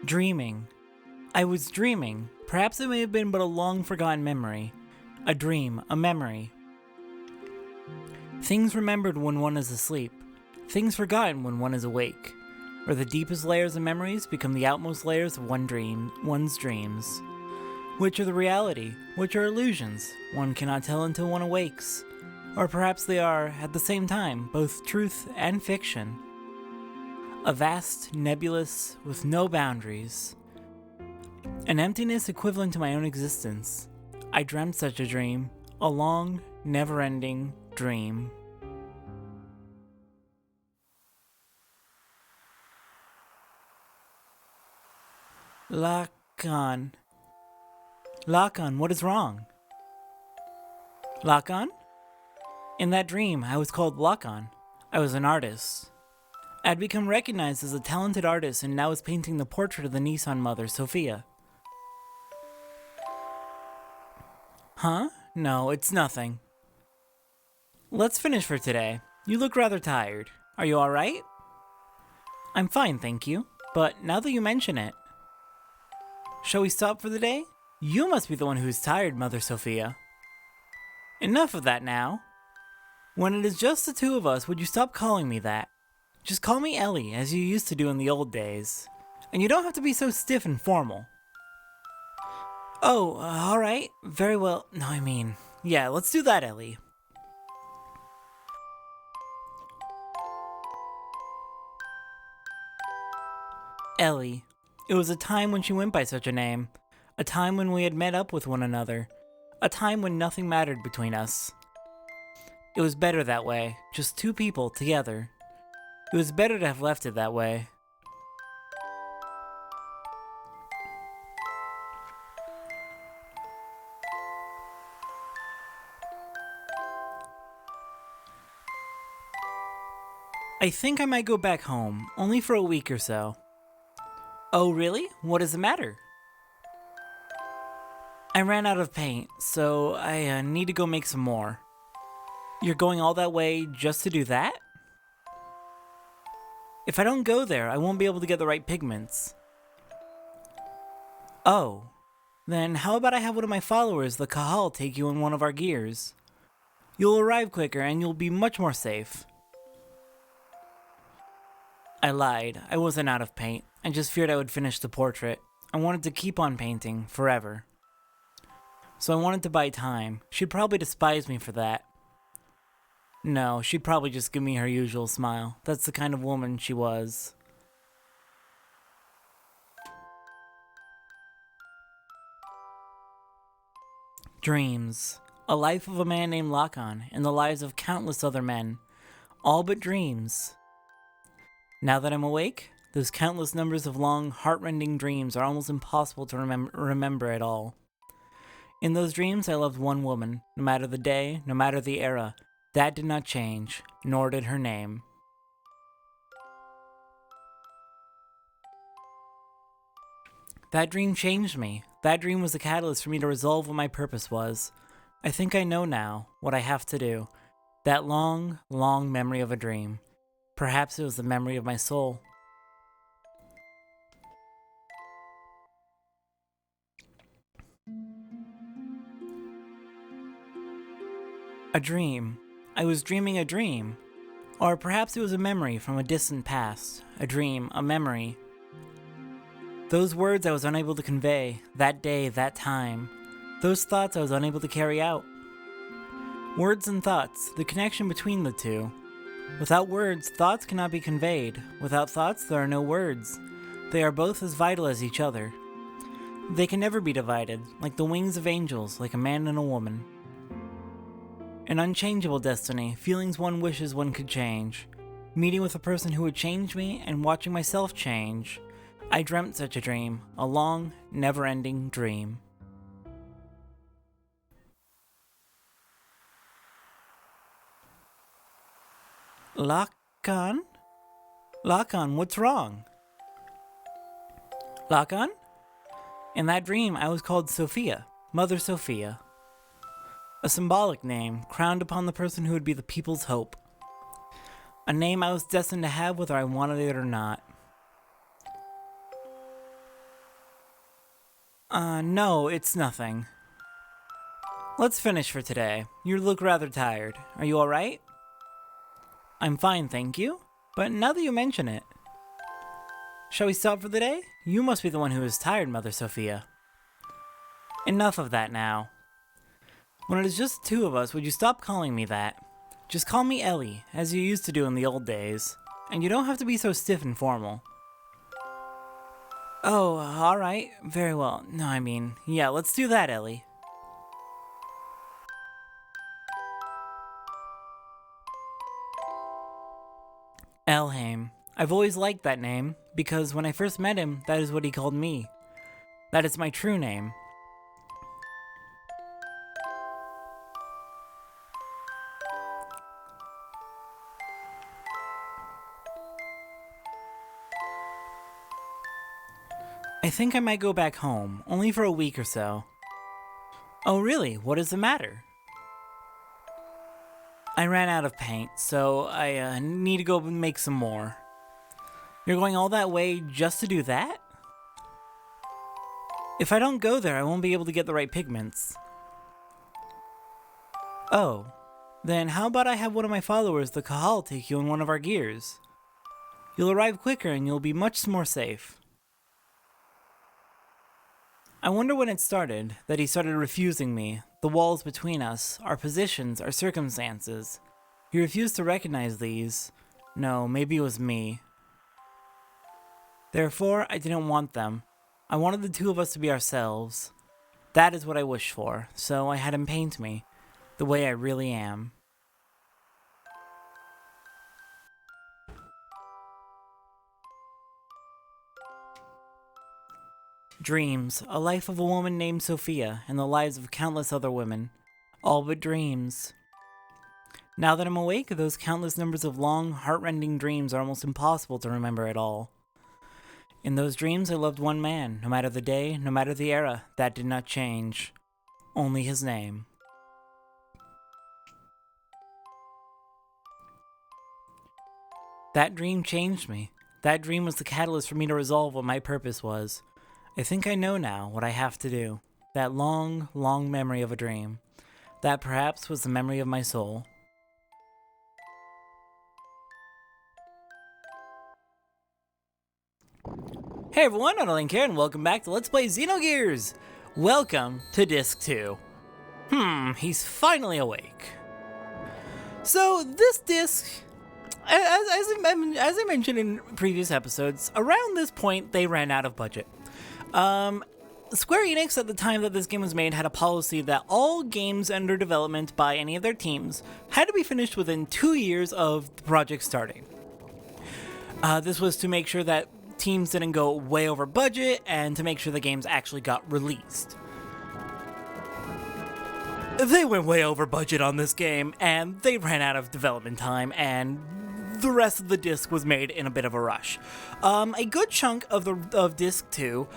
Dreaming. I was dreaming. Perhaps it may have been but a long-forgotten memory. A dream, a memory. Things remembered when one is asleep. Things forgotten when one is awake. Where the deepest layers of memories become the outmost layers of one's dreams. Which are the reality? Which are illusions? One cannot tell until one awakes. Or perhaps they are, at the same time, both truth and fiction. A vast, nebulous, with no boundaries. An emptiness equivalent to my own existence. I dreamt such a dream. A long, never-ending dream. Lakan. Lakan, what is wrong? Lakan? In that dream, I was called Lakan. I was an artist. I had become recognized as a talented artist and now was painting the portrait of the Nissan mother, Sophia. Huh? No, it's nothing. Let's finish for today. You look rather tired. Are you alright? I'm fine, thank you. But now that you mention it, shall we stop for the day? You must be the one who's tired, Mother Sophia. Enough of that now. When it is just the two of us, would you stop calling me that? Just call me Ellie, as you used to do in the old days. And you don't have to be so stiff and formal. Oh, alright. Very well. No, I mean, yeah, let's do that, Ellie. Ellie. It was a time when she went by such a name. A time when we had met up with one another. A time when nothing mattered between us. It was better that way, just two people together. It was better to have left it that way. I think I might go back home, only for a week or so. Oh, really? What is the matter? I ran out of paint, so I need to go make some more. You're going all that way just to do that? If I don't go there, I won't be able to get the right pigments. Oh. Then how about I have one of my followers, the Kahal, take you in one of our gears? You'll arrive quicker and you'll be much more safe. I lied. I wasn't out of paint. I just feared I would finish the portrait. I wanted to keep on painting, forever. So I wanted to buy time. She'd probably despise me for that. No, she'd probably just give me her usual smile. That's the kind of woman she was. Dreams. A life of a man named Lakan, and the lives of countless other men. All but dreams. Now that I'm awake, those countless numbers of long, heart-rending dreams are almost impossible to remember at all. In those dreams, I loved one woman, no matter the day, no matter the era. That did not change, nor did her name. That dream changed me. That dream was the catalyst for me to resolve what my purpose was. I think I know now what I have to do. That long, long memory of a dream. Perhaps it was the memory of my soul. A dream. I was dreaming a dream. Or perhaps it was a memory from a distant past. A dream, a memory. Those words I was unable to convey, that day, that time. Those thoughts I was unable to carry out. Words and thoughts, the connection between the two. Without words, thoughts cannot be conveyed. Without thoughts, there are no words. They are both as vital as each other. They can never be divided, like the wings of angels, like a man and a woman. An unchangeable destiny, feelings one wishes one could change. Meeting with a person who would change me and watching myself change. I dreamt such a dream, a long, never-ending dream. Lakan? Lakan, what's wrong? Lakan? In that dream, I was called Sophia, Mother Sophia. A symbolic name, crowned upon the person who would be the people's hope. A name I was destined to have whether I wanted it or not. No, it's nothing. Let's finish for today. You look rather tired. Are you alright? I'm fine, thank you. But now that you mention it, shall we stop for the day? You must be the one who is tired, Mother Sophia. Enough of that now. When it is just the two of us, would you stop calling me that? Just call me Ellie, as you used to do in the old days. And you don't have to be so stiff and formal. Oh, alright. Very well. No, I mean, yeah, let's do that, Ellie. Elhaim. I've always liked that name, because when I first met him, that is what he called me. That is my true name. I think I might go back home, only for a week or so. Oh really? What is the matter? I ran out of paint, so I need to go make some more. You're going all that way just to do that? If I don't go there, I won't be able to get the right pigments. Oh, then how about I have one of my followers, the Kahal, take you in one of our gears? You'll arrive quicker and you'll be much more safe. I wonder when it started, that he started refusing me, the walls between us, our positions, our circumstances. He refused to recognize these. No, maybe it was me. Therefore, I didn't want them. I wanted the two of us to be ourselves. That is what I wished for, so I had him paint me, the way I really am. Dreams, a life of a woman named Sophia, and the lives of countless other women. All but dreams. Now that I'm awake, those countless numbers of long, heart-rending dreams are almost impossible to remember at all. In those dreams, I loved one man, no matter the day, no matter the era, that did not change. Only his name. That dream changed me. That dream was the catalyst for me to resolve what my purpose was. I think I know now what I have to do. That long, long memory of a dream. That perhaps was the memory of my soul. Hey everyone, OniLink here, and welcome back to Let's Play Xenogears! Welcome to Disc 2. He's finally awake. So, this disc, as I mentioned in previous episodes, around this point they ran out of budget. Square Enix at the time that this game was made had a policy that all games under development by any of their teams had to be finished within 2 years of the project starting. This was to make sure that teams didn't go way over budget and to make sure the games actually got released. They went way over budget on this game and they ran out of development time, and the rest of the disc was made in a bit of a rush. A good chunk of disc 2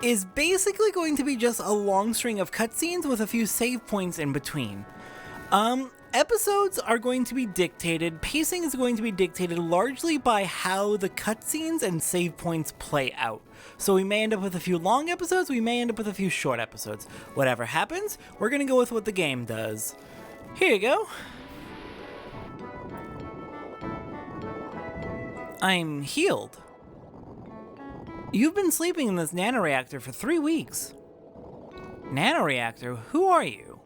is basically going to be just a long string of cutscenes with a few save points in between. Episodes are going to be dictated, pacing is going to be dictated largely by how the cutscenes and save points play out. So we may end up with a few long episodes, we may end up with a few short episodes. Whatever happens, we're gonna go with what the game does. Here you go. I'm healed. You've been sleeping in this nanoreactor for 3 weeks. Nanoreactor? Who are you?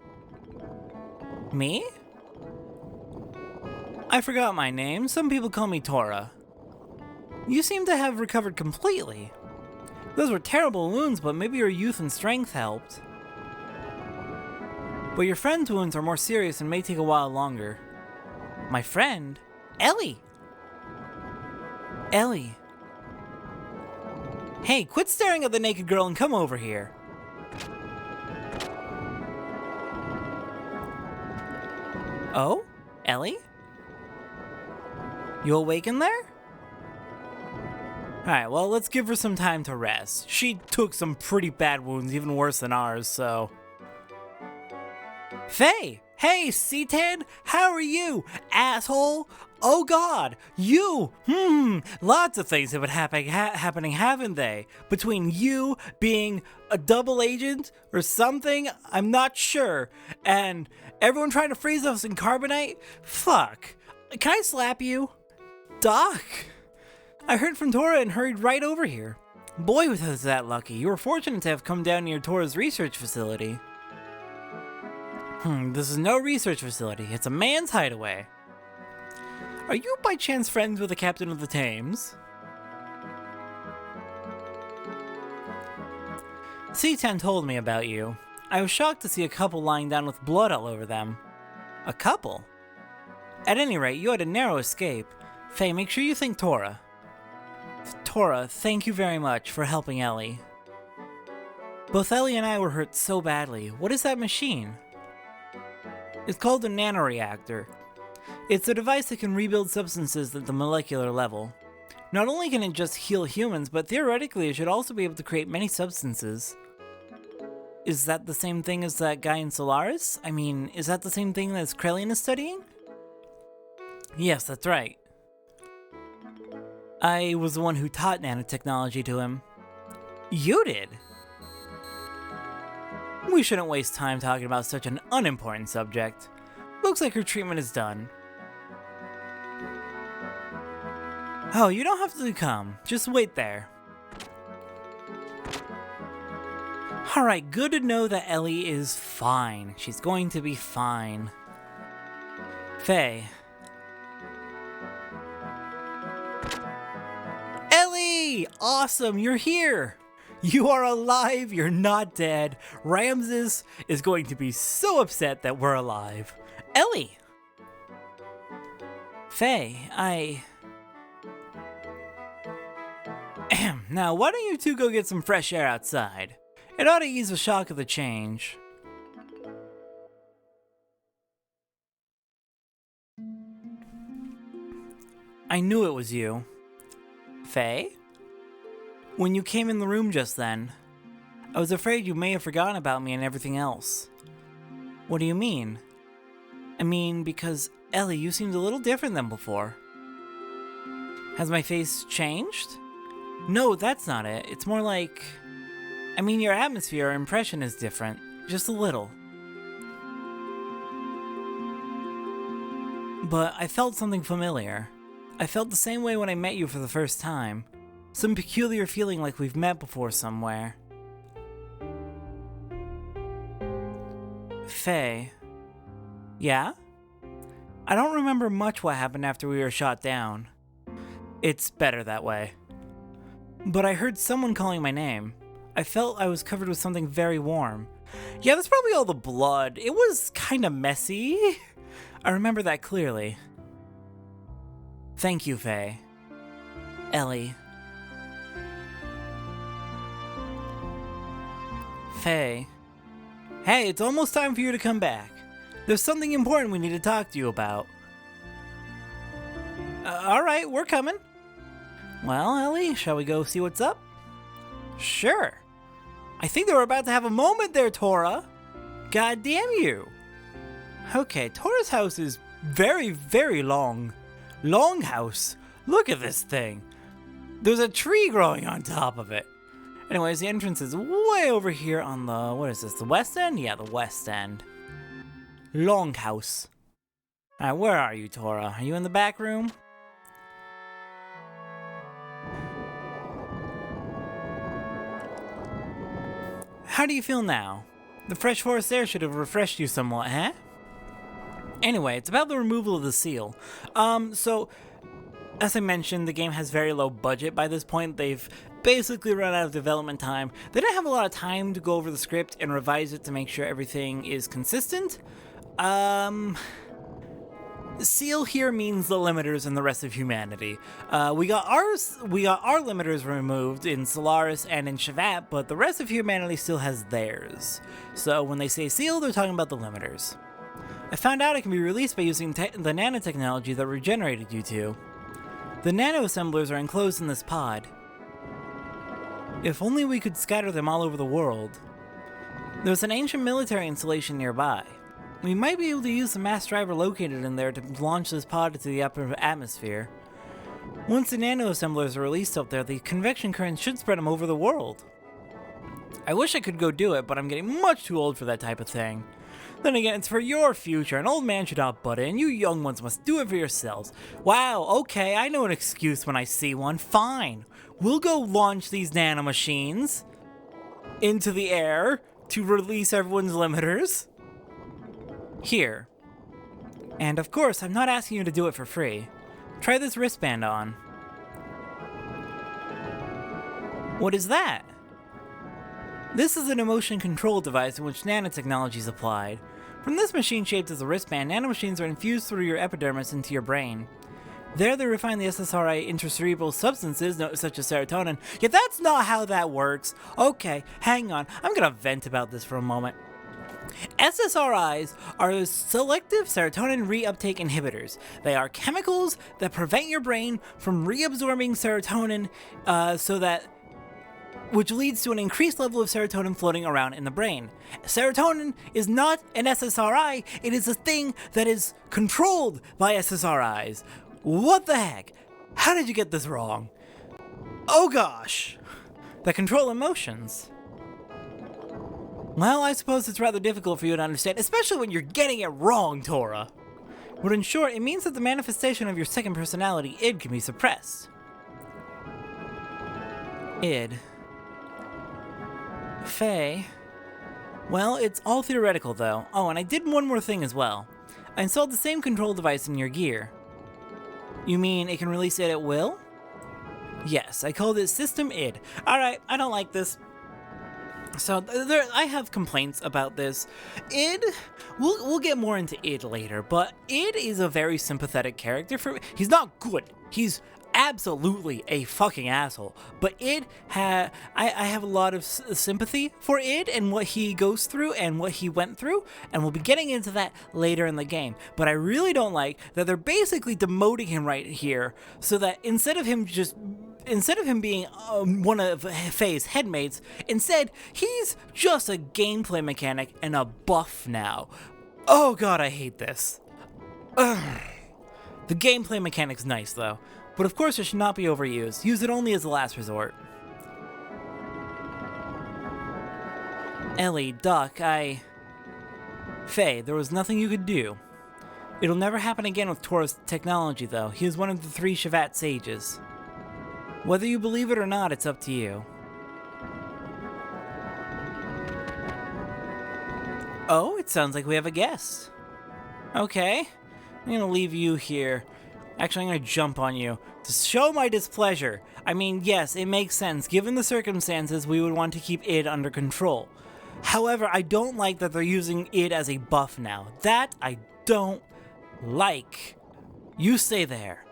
Me? I forgot my name. Some people call me Tora. You seem to have recovered completely. Those were terrible wounds, but maybe your youth and strength helped. But your friend's wounds are more serious and may take a while longer. My friend? Ellie! Ellie. Hey, quit staring at the naked girl and come over here. Oh? Ellie? You awake in there? Alright, well, let's give her some time to rest. She took some pretty bad wounds, even worse than ours, so... Faye! Hey, C10, how are you, asshole? Oh god, you! Lots of things have been happening, haven't they? Between you being a double agent or something, I'm not sure, and everyone trying to freeze us in carbonite? Fuck. Can I slap you? Doc! I heard from Tora and hurried right over here. Boy, was us that lucky. You were fortunate to have come down near Tora's research facility. This is no research facility. It's a man's hideaway. Are you by chance friends with the captain of the Thames? C10 told me about you. I was shocked to see a couple lying down with blood all over them. A couple? At any rate, you had a narrow escape. Faye, make sure you thank Tora. Tora, thank you very much for helping Ellie. Both Ellie and I were hurt so badly. What is that machine? It's called a nanoreactor. It's a device that can rebuild substances at the molecular level. Not only can it just heal humans, but theoretically it should also be able to create many substances. Is that the same thing as that guy in Solaris? I mean, is that the same thing that Krelian is studying? Yes, that's right. I was the one who taught nanotechnology to him. You did? We shouldn't waste time talking about such an unimportant subject. Looks like her treatment is done. Oh, you don't have to come. Just wait there. Alright, good to know that Ellie is fine. She's going to be fine. Faye. Ellie! Awesome, you're here! You are alive, you're not dead. Ramses is going to be so upset that we're alive. Ellie! Faye, Now, why don't you two go get some fresh air outside? It ought to ease the shock of the change. I knew it was you. Faye? When you came in the room just then, I was afraid you may have forgotten about me and everything else. What do you mean? I mean, because, Ellie, you seemed a little different than before. Has my face changed? No, that's not it. It's more like... I mean, your atmosphere or impression is different. Just a little. But I felt something familiar. I felt the same way when I met you for the first time. Some peculiar feeling like we've met before somewhere. Faye. Yeah? I don't remember much what happened after we were shot down. It's better that way. But I heard someone calling my name. I felt I was covered with something very warm. Yeah, that's probably all the blood. It was kinda messy. I remember that clearly. Thank you, Faye. Ellie. Faye. Hey, it's almost time for you to come back. There's something important we need to talk to you about. Alright, we're coming. Well, Ellie, shall we go see what's up? Sure. I think they were about to have a moment there, Tora. God damn you. Okay, Tora's house is very, very long. Long house. Look at this thing. There's a tree growing on top of it. Anyways, the entrance is way over here on the, what is this, the west end? Yeah, the west end. Long house. Alright, where are you, Tora? Are you in the back room? How do you feel now? The fresh forest air should have refreshed you somewhat, huh? Anyway, it's about the removal of the seal. So, as I mentioned, the game has very low budget by this point. They've basically run out of development time. They didn't have a lot of time to go over the script and revise it to make sure everything is consistent. Seal here means the limiters and the rest of humanity. We got our limiters removed in Solaris and in Shavat, but the rest of humanity still has theirs. So when they say seal, they're talking about the limiters. I found out it can be released by using the nanotechnology that regenerated you two. The nano-assemblers are enclosed in this pod. If only we could scatter them all over the world. There's an ancient military installation nearby. We might be able to use the mass driver located in there to launch this pod into the upper atmosphere. Once the nano-assemblers are released up there, the convection current should spread them over the world. I wish I could go do it, but I'm getting much too old for that type of thing. Then again, it's for your future. An old man should not butt in. You young ones must do it for yourselves. Wow, okay, I know an excuse when I see one. Fine. We'll go launch these nanomachines into the air to release everyone's limiters. Here. And of course, I'm not asking you to do it for free. Try this wristband on. What is that? This is an emotion control device in which nanotechnology is applied. From this machine shaped as a wristband, nanomachines are infused through your epidermis into your brain. There they refine the SSRI intracerebral substances such as serotonin. Yet that's not how that works. Okay, hang on. I'm gonna vent about this for a moment. SSRIs are selective serotonin reuptake inhibitors. They are chemicals that prevent your brain from reabsorbing serotonin which leads to an increased level of serotonin floating around in the brain. Serotonin is not an SSRI, it is a thing that is controlled by SSRIs. What the heck? How did you get this wrong? Oh gosh! That control emotions. Well, I suppose it's rather difficult for you to understand, especially when you're getting it wrong, Tora. But in short, it means that the manifestation of your second personality, id, can be suppressed. Id. Faye. Well, it's all theoretical though. Oh, and I did one more thing as well. I installed the same control device in your gear. You mean it can release id at will? Yes, I called it System id. Alright, I don't like this. So, I have complaints about this. Id, we'll get more into id later, but id is a very sympathetic character for me. He's not good. He's absolutely a fucking asshole. But id, I have a lot of sympathy for id and what he goes through and what he went through, and we'll be getting into that later in the game. But I really don't like that they're basically demoting him right here, so that instead of him being one of Faye's headmates, instead, he's just a gameplay mechanic and a buff now. Oh god, I hate this. Ugh. The gameplay mechanic's nice, though. But of course it should not be overused. Use it only as a last resort. Ellie, Duck, Faye, there was nothing you could do. It'll never happen again with Tora's technology, though. He is one of the 3 Shevat sages. Whether you believe it or not, it's up to you. Oh, it sounds like we have a guest. Okay, I'm gonna leave you here. Actually, I'm gonna jump on you to show my displeasure. I mean, yes, it makes sense. Given the circumstances, we would want to keep id under control. However, I don't like that they're using id as a buff now. That I don't like. You stay there.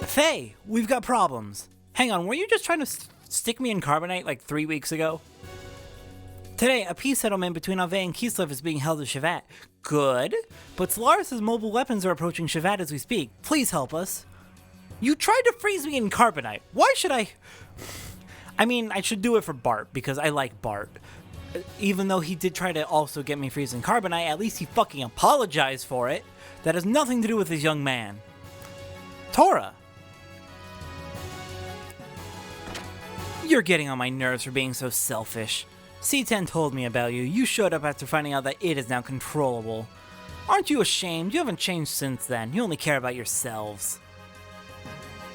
Faye, we've got problems. Hang on, were you just trying to stick me in carbonite like 3 weeks ago? Today, a peace settlement between Ave and Kislev is being held at Shevat. Good, but Solaris' mobile weapons are approaching Shevat as we speak. Please help us. You tried to freeze me in carbonite. Why should I? I mean, I should do it for Bart, because I like Bart. Even though he did try to also get me freezed in carbonite, at least he fucking apologized for it. That has nothing to do with this young man. Tora! You're getting on my nerves for being so selfish. C10 told me about you. You showed up after finding out that id is now controllable. Aren't you ashamed? You haven't changed since then. You only care about yourselves.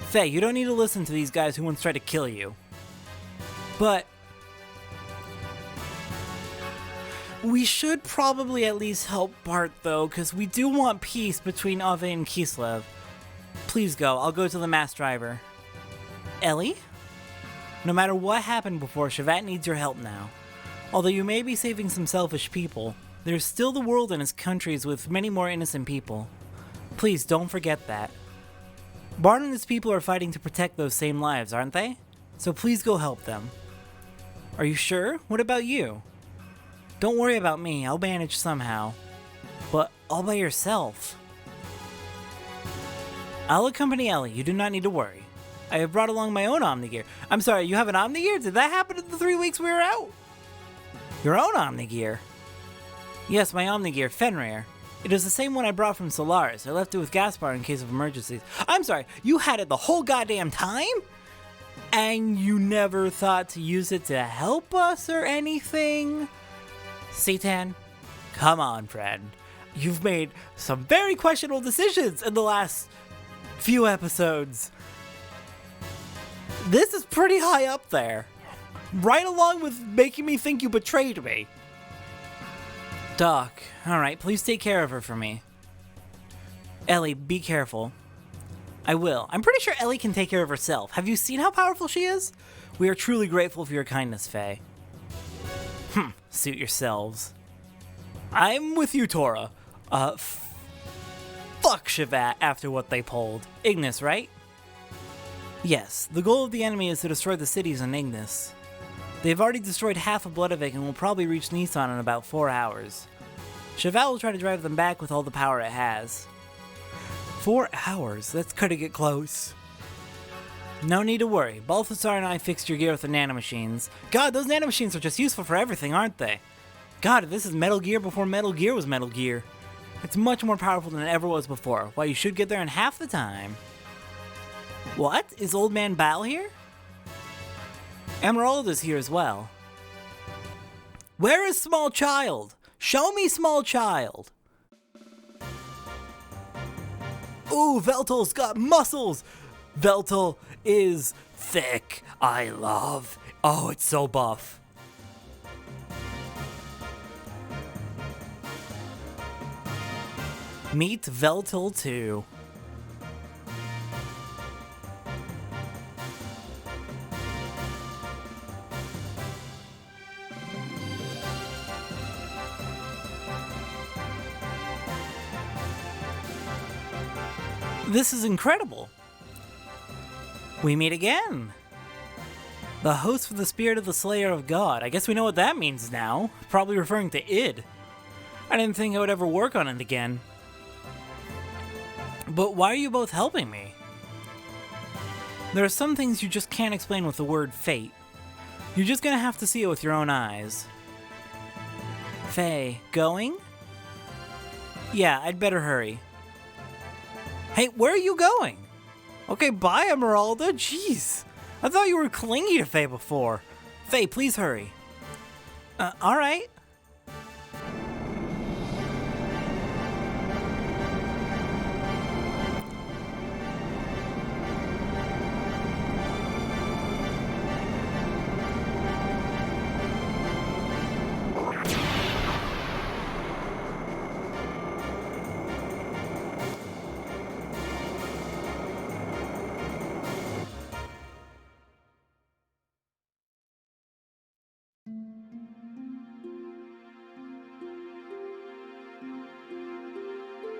Faye, you don't need to listen to these guys who once tried to kill you. But we should probably at least help Bart, though, because we do want peace between Ave and Kislev. Please go. I'll go to the mass driver. Ellie? No matter what happened before, Shevat needs your help now. Although you may be saving some selfish people, there's still the world and its countries with many more innocent people. Please don't forget that. Bart and his people are fighting to protect those same lives, aren't they? So please go help them. Are you sure? What about you? Don't worry about me, I'll manage somehow. But all by yourself. I'll accompany Ellie, you do not need to worry. I have brought along my own Omnigear. I'm sorry, you have an Omnigear? Did that happen in the 3 weeks we were out? Your own Omnigear? Yes, my Omnigear, Fenrir. It is the same one I brought from Solaris. I left it with Gaspar in case of emergencies. I'm sorry, you had it the whole goddamn time? And you never thought to use it to help us or anything? Citan, come on, friend. You've made some very questionable decisions in the last few episodes. This is pretty high up there. Right along with making me think you betrayed me. Doc, alright, please take care of her for me. Ellie, be careful. I will. I'm pretty sure Ellie can take care of herself. Have you seen how powerful she is? We are truly grateful for your kindness, Faye. Suit yourselves. I'm with you, Tora. Fuck Shivat after what they pulled. Ignis, right? Yes, the goal of the enemy is to destroy the cities in Ignis. They've already destroyed half of Bloodavik and will probably reach Nissan in about 4 hours. Shivat will try to drive them back with all the power it has. 4 hours? That's gonna get close. No need to worry. Balthasar and I fixed your gear with the nanomachines. God, those nanomachines are just useful for everything, aren't they? God, this is Metal Gear before Metal Gear was Metal Gear. It's much more powerful than it ever was before. Why, you should get there in half the time. What? Is Old Man Bal here? Emeralda's here as well. Where is Small Child? Show me Small Child. Ooh, Veltal's got muscles. Veltal is thick. I love. Oh, it's so buff. Meet Veltal 2. This is incredible. We meet again. The host for the spirit of the Slayer of God. I guess we know what that means now. Probably referring to id. I didn't think I would ever work on it again. But why are you both helping me? There are some things you just can't explain with the word fate. You're just gonna have to see it with your own eyes. Faye, going? Yeah, I'd better hurry. Hey, where are you going? Okay, bye, Emeralda. Jeez. I thought you were clingy to Faye before. Faye, please hurry. Alright.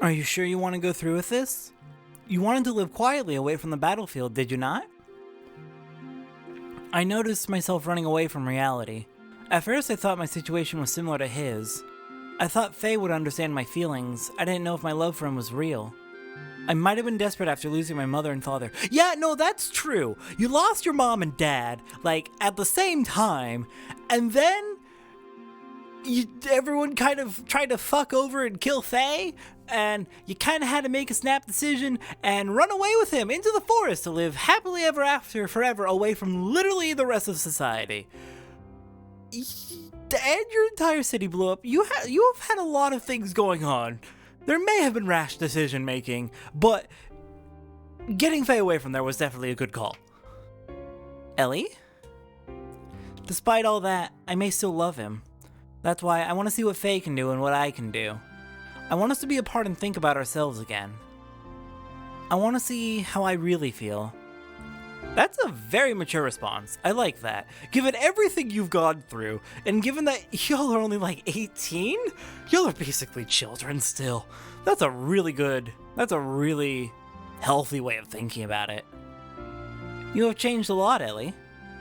Are you sure you want to go through with this? You wanted to live quietly away from the battlefield, did you not? I noticed myself running away from reality. At first I thought my situation was similar to his. I thought Faye would understand my feelings. I didn't know if my love for him was real. I might have been desperate after losing my mother and father. Yeah, no, that's true. You lost your mom and dad, like, at the same time, and then everyone kind of tried to fuck over and kill Faye, and you kind of had to make a snap decision and run away with him into the forest to live happily ever after forever away from literally the rest of society. And your entire city blew up. You have had a lot of things going on. There may have been rash decision making, but getting Faye away from there was definitely a good call. Ellie? Despite all that, I may still love him. That's why I want to see what Faye can do and what I can do. I want us to be apart and think about ourselves again. I want to see how I really feel. That's a very mature response. I like that. Given everything you've gone through, and given that y'all are only like 18, y'all are basically children still. That's a really healthy way of thinking about it. You have changed a lot, Ellie.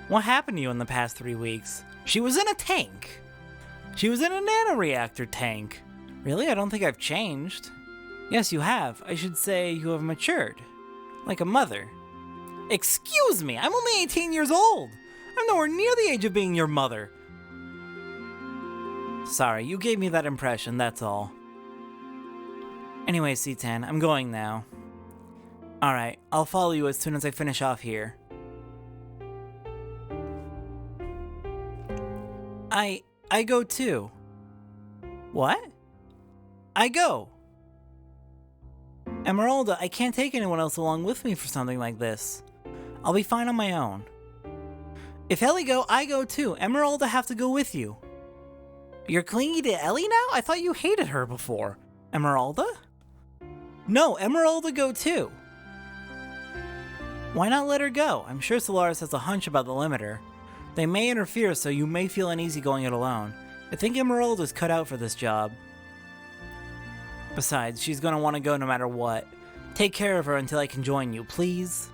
What happened to you in the past 3 weeks? She was in a tank. She was in a nanoreactor tank. Really? I don't think I've changed. Yes, you have. I should say you have matured. Like a mother. Excuse me, I'm only 18 years old. I'm nowhere near the age of being your mother. Sorry, you gave me that impression, that's all. Anyway, C10, I'm going now. Alright, I'll follow you as soon as I finish off here. I go too. What? I go! Emeralda, I can't take anyone else along with me for something like this. I'll be fine on my own. If Ellie go, I go too. Emeralda have to go with you. You're clingy to Ellie now? I thought you hated her before. Emeralda? No, Emeralda go too. Why not let her go? I'm sure Solaris has a hunch about the limiter. They may interfere, so you may feel uneasy going it alone. I think Emeralda's cut out for this job. Besides, she's gonna want to go no matter what. Take care of her until I can join you, please?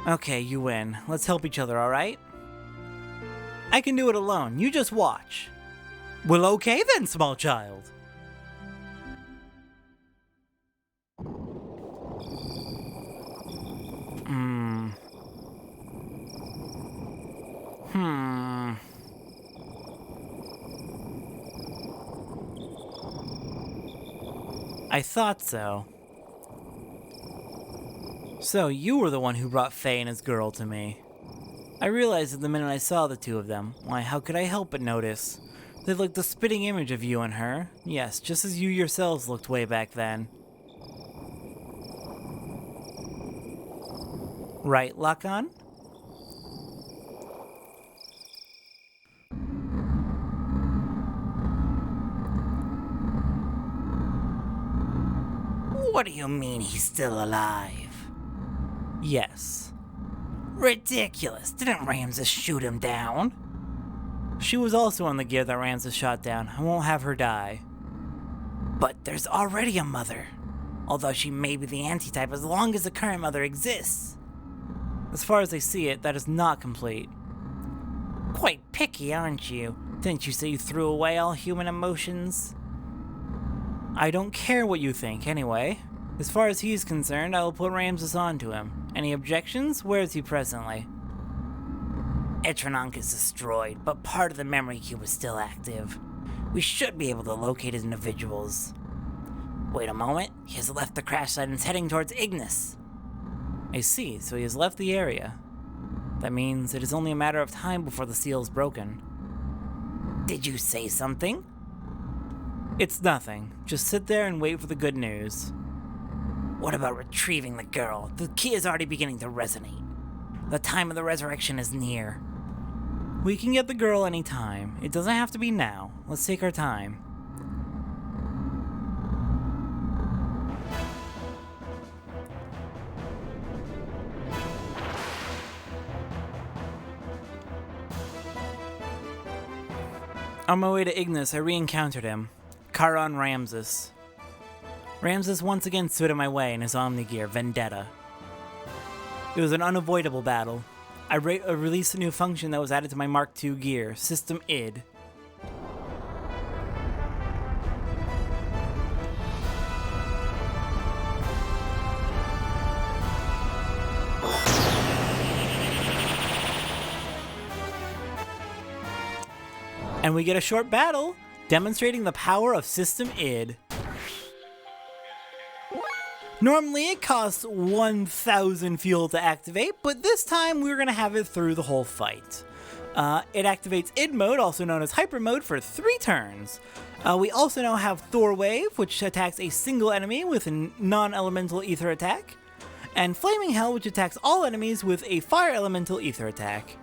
Okay, you win. Let's help each other, alright? I can do it alone. You just watch. Well, okay then, small child. I thought so. So, you were the one who brought Faye and his girl to me. I realized it the minute I saw the two of them. Why, how could I help but notice? They looked the spitting image of you and her. Yes, just as you yourselves looked way back then. Right, Lakan? What do you mean he's still alive? Yes. Ridiculous. Didn't Ramses shoot him down? She was also on the gear that Ramses shot down. I won't have her die. But there's already a mother. Although she may be the anti-type as long as the current mother exists. As far as I see it, that is not complete. Quite picky, aren't you? Didn't you say you threw away all human emotions? I don't care what you think, anyway. As far as he's concerned, I will put Ramses onto him. Any objections? Where is he presently? Etranonk is destroyed, but part of the memory cube is still active. We should be able to locate his individuals. Wait a moment, he has left the crash site and is heading towards Ignis. I see, so he has left the area. That means it is only a matter of time before the seal is broken. Did you say something? It's nothing. Just sit there and wait for the good news. What about retrieving the girl? The key is already beginning to resonate. The time of the resurrection is near. We can get the girl anytime. It doesn't have to be now. Let's take our time. On my way to Ignis, I re-encountered him. Charon Ramses. Ramses once again stood in my way in his Omni-Gear, Vendetta. It was an unavoidable battle. I released a new function that was added to my Mark II gear, System ID. And we get a short battle, demonstrating the power of System ID. Normally it costs 1,000 fuel to activate, but this time we're going to have it through the whole fight. It activates ID mode, also known as Hyper mode, for 3 turns. We also now have Thor Wave, which attacks a single enemy with a non-elemental ether attack, and Flaming Hell, which attacks all enemies with a fire elemental ether attack.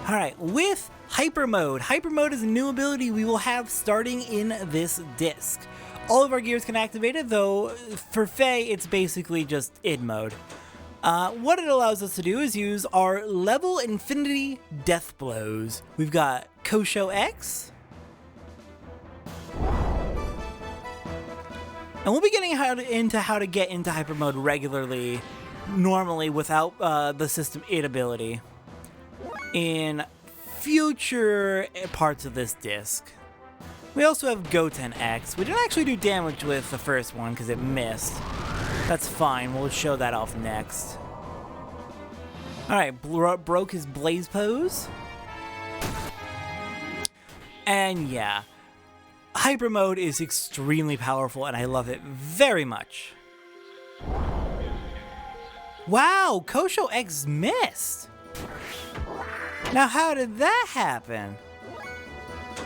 Alright, with Hyper mode. Hyper mode is a new ability we will have starting in this disc. All of our gears can activate it, though for Faye, it's basically just ID mode. What it allows us to do is use our level infinity death blows. We've got Kosho X. And we'll be getting into how to get into hyper mode regularly, normally without the System ID ability, in future parts of this disc. We also have Goten X. We didn't actually do damage with the first one because it missed. That's fine, we'll show that off next. Alright, broke his blaze pose. And yeah, Hyper Mode is extremely powerful and I love it very much. Wow, Kosho X missed! Now how did that happen?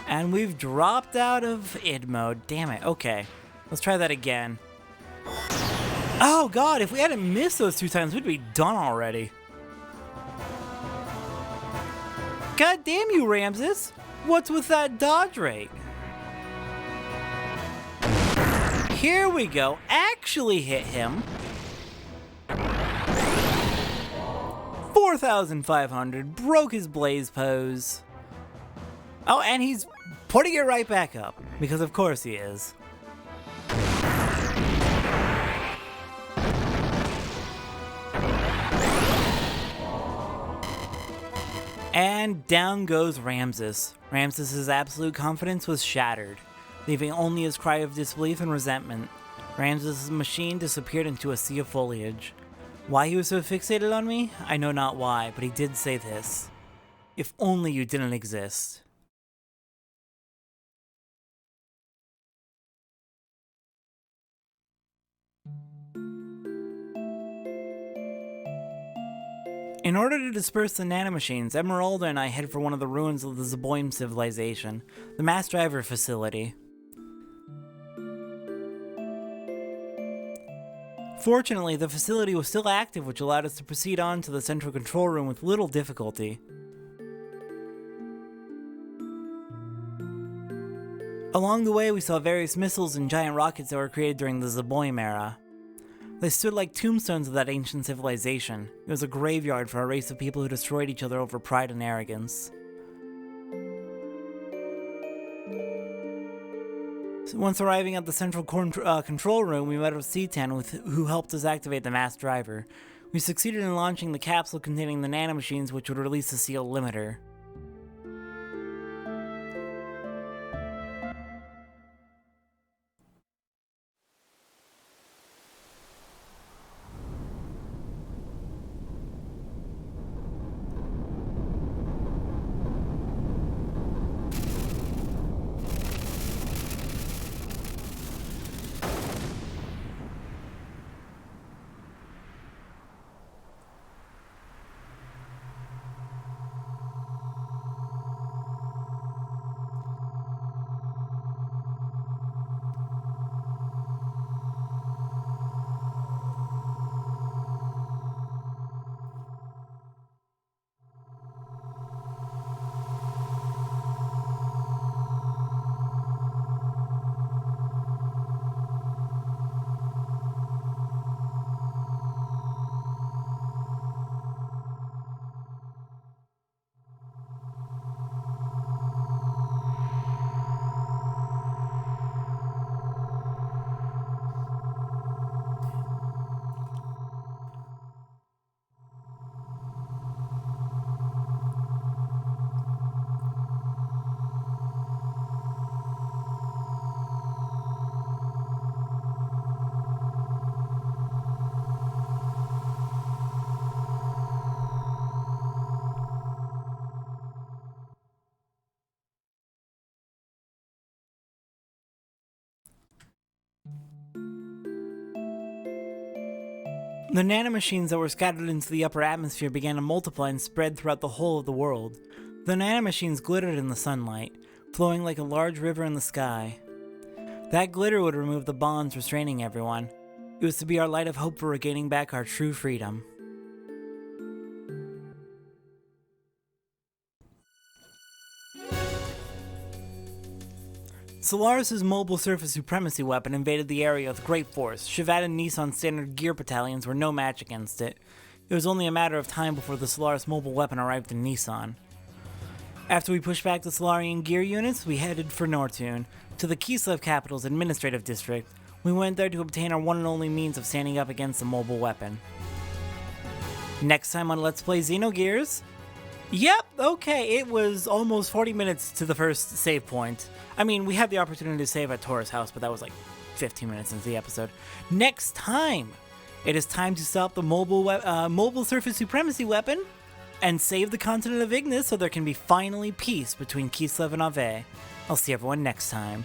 And we've dropped out of id mode. Damn it. Okay. Let's try that again. Oh god, if we hadn't missed those 2 times, we'd be done already. God damn you, Ramses! What's with that dodge rate? Here we go. Actually hit him. 4,500. Broke his blaze pose. Oh, and he's putting it right back up. Because of course he is. And down goes Ramses. Ramses' absolute confidence was shattered, leaving only his cry of disbelief and resentment. Ramses' machine disappeared into a sea of foliage. Why he was so fixated on me? I know not why, but he did say this. If only you didn't exist. In order to disperse the nanomachines, Emeralda and I head for one of the ruins of the Zeboim civilization, the mass driver facility. Fortunately, the facility was still active, which allowed us to proceed on to the central control room with little difficulty. Along the way, we saw various missiles and giant rockets that were created during the Zeboim era. They stood like tombstones of that ancient civilization. It was a graveyard for a race of people who destroyed each other over pride and arrogance. So once arriving at the central control room, we met with C-10, who helped us activate the mass driver. We succeeded in launching the capsule containing the nanomachines, which would release the seal limiter. The nanomachines that were scattered into the upper atmosphere began to multiply and spread throughout the whole of the world. The nanomachines glittered in the sunlight, flowing like a large river in the sky. That glitter would remove the bonds restraining everyone. It was to be our light of hope for regaining back our true freedom. Solaris' mobile surface supremacy weapon invaded the area with great force. Shivat and Nissan's standard gear battalions were no match against it. It was only a matter of time before the Solaris mobile weapon arrived in Nissan. After we pushed back the Solarian gear units, we headed for Nortune, to the Kislev capital's administrative district. We went there to obtain our one and only means of standing up against the mobile weapon. Next time on Let's Play Xenogears. Yep, okay, it was almost 40 minutes to the first save point. I mean, we had the opportunity to save at Tora's house, but that was like 15 minutes into the episode. Next time, it is time to stop the mobile surface supremacy weapon and save the continent of Ignis so there can be finally peace between Kislev and Ave. I'll see everyone next time.